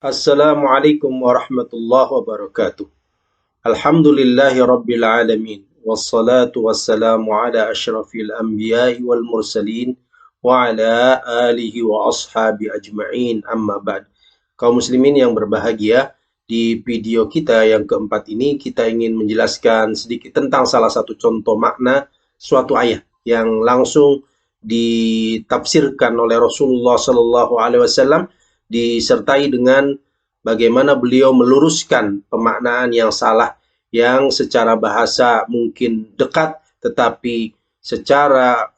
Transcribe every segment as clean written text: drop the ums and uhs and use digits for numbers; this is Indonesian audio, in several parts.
Assalamualaikum warahmatullahi wabarakatuh. Alhamdulillahi rabbil alamin. Wassalatu wassalamu ala ashrafil anbiya'i wal mursalin wa ala alihi wa ashabi ajma'in, amma ba'd. Kaum muslimin yang berbahagia, di video kita yang keempat ini kita ingin menjelaskan sedikit tentang salah satu contoh makna suatu ayat yang langsung ditafsirkan oleh Rasulullah Sallallahu Alaihi Wasallam, disertai dengan bagaimana beliau meluruskan pemaknaan yang salah, yang secara bahasa mungkin dekat, tetapi secara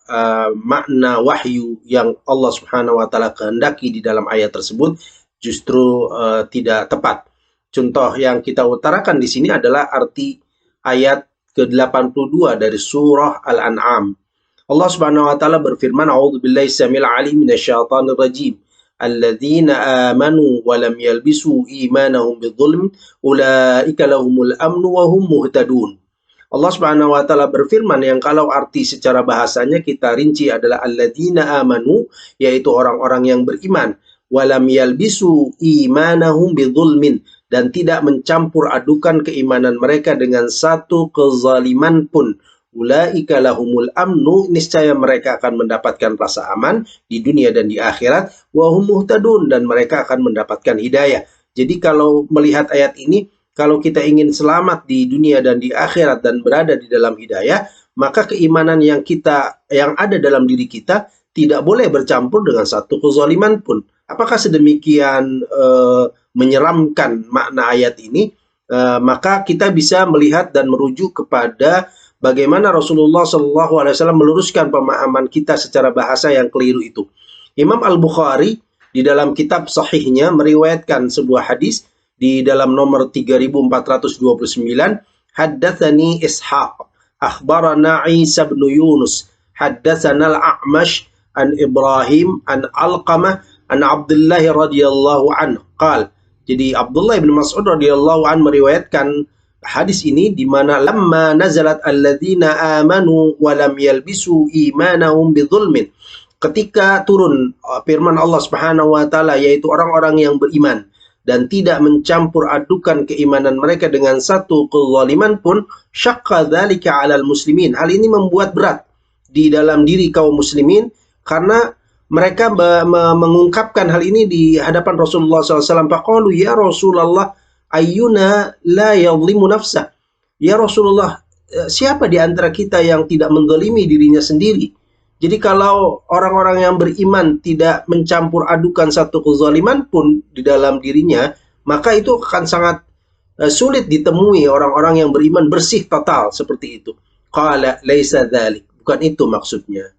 makna wahyu yang Allah Subhanahu wa taala kehendaki di dalam ayat tersebut justru tidak tepat. Contoh yang kita utarakan di sini adalah arti ayat ke-82 dari surah Al-An'am. Allah Subhanahu wa taala berfirman, "A'udzubillahi samil alim minasyaitonir rajim. Alladzina amanu wa lam yalbisu imanahum bidzulm ulaika lahumul amnu wa hum muhtadun." Allah Subhanahu wa taala berfirman yang kalau arti secara bahasanya kita rinci adalah alladzina amanu, yaitu orang-orang yang beriman, wa lam yalbisu imanahum bidzulmin, dan tidak mencampur adukan keimanan mereka dengan satu kezaliman pun. Ulaika lahumul amnu, niscaya mereka akan mendapatkan rasa aman di dunia dan di akhirat, wa hum muhtadun, dan mereka akan mendapatkan hidayah. Jadi kalau melihat ayat ini, kalau kita ingin selamat di dunia dan di akhirat dan berada di dalam hidayah, maka keimanan yang ada dalam diri kita tidak boleh bercampur dengan satu kezaliman pun. Apakah sedemikian menyeramkan makna ayat ini? Maka kita bisa melihat dan merujuk kepada bagaimana Rasulullah SAW meluruskan pemahaman kita secara bahasa yang keliru itu. Imam Al-Bukhari di dalam kitab sahihnya meriwayatkan sebuah hadis di dalam nomor 3429, "Haddatsani Ishaq, akhbarana Isa bin Yunus, haddatsana Al-A'mash an Ibrahim an Alqamah an Abdullah radhiyallahu anhu qala." Jadi Abdullah bin Mas'ud radhiyallahu anhu meriwayatkan hadis ini di mana lamma nazalat alladzina amanu wa lam yalbisu imanahum bidzulmin. Ketika turun firman Allah Subhanahu wa taala, yaitu orang-orang yang beriman dan tidak mencampur adukan keimanan mereka dengan satu kezaliman pun, syaqqa dzalika 'alal muslimin. Hal ini membuat berat di dalam diri kaum muslimin karena mereka mengungkapkan hal ini di hadapan Rasulullah SAW. Faqalu ya Rasulullah ayyuna la yadhlimu nafsah. Ya Rasulullah, siapa di antara kita yang tidak menzalimi dirinya sendiri? Jadi kalau orang-orang yang beriman tidak mencampur adukan satu kezaliman pun di dalam dirinya, maka itu akan sangat sulit ditemui orang-orang yang beriman bersih total seperti itu. Qala laisa dzalik. Bukan itu maksudnya.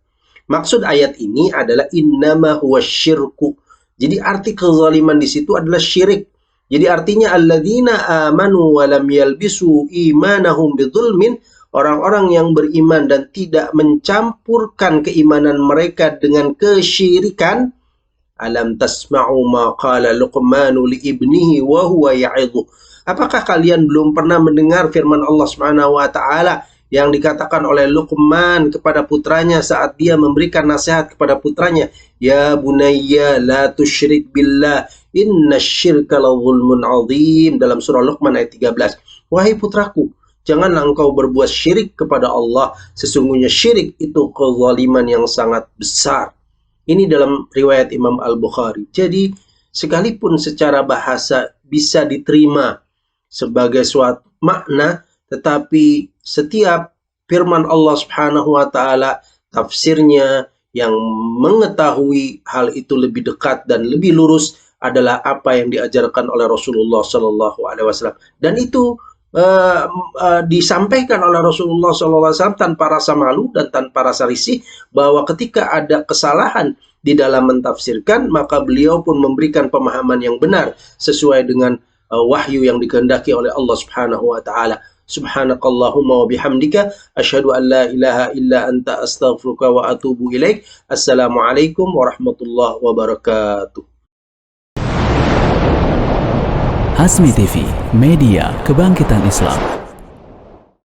Maksud ayat ini adalah innama huwa syirku. Jadi arti kezaliman di situ adalah syirik. Jadi artinya alladzina amanu wa lam yalbisu imanahum bidzulmin, orang-orang yang beriman dan tidak mencampurkan keimanan mereka dengan kesyirikan. Alam tasma'u ma qala Luqmanu li ibnihi wa huwa ya'idhu. Apakah kalian belum pernah mendengar firman Allah Subhanahu wa taala yang dikatakan oleh Luqman kepada putranya saat dia memberikan nasihat kepada putranya, ya bunayya la tusyrik billah innasyirka la zulmun azim, dalam surah Luqman ayat 13. Wahai putraku, janganlah engkau berbuat syirik kepada Allah, sesungguhnya syirik itu kezaliman yang sangat besar. Ini dalam riwayat Imam Al-Bukhari. Jadi sekalipun secara bahasa bisa diterima sebagai suatu makna, tetapi setiap firman Allah Subhanahu wa taala, tafsirnya yang mengetahui hal itu lebih dekat dan lebih lurus adalah apa yang diajarkan oleh Rasulullah Sallallahu Alaihi Wasallam, dan itu disampaikan oleh Rasulullah Sallallahu Alaihi Wasallam tanpa rasa malu dan tanpa rasa risih, bahwa ketika ada kesalahan di dalam mentafsirkan, maka beliau pun memberikan pemahaman yang benar sesuai dengan wahyu yang dikehendaki oleh Allah Subhanahu wa taala. Subhanakallahumma wa bihamdika asyhadu an la ilaha illa anta astaghfiruka wa atubu ilaik. Assalamualaikum warahmatullahi wabarakatuh. Hasmi TV, media kebangkitan Islam.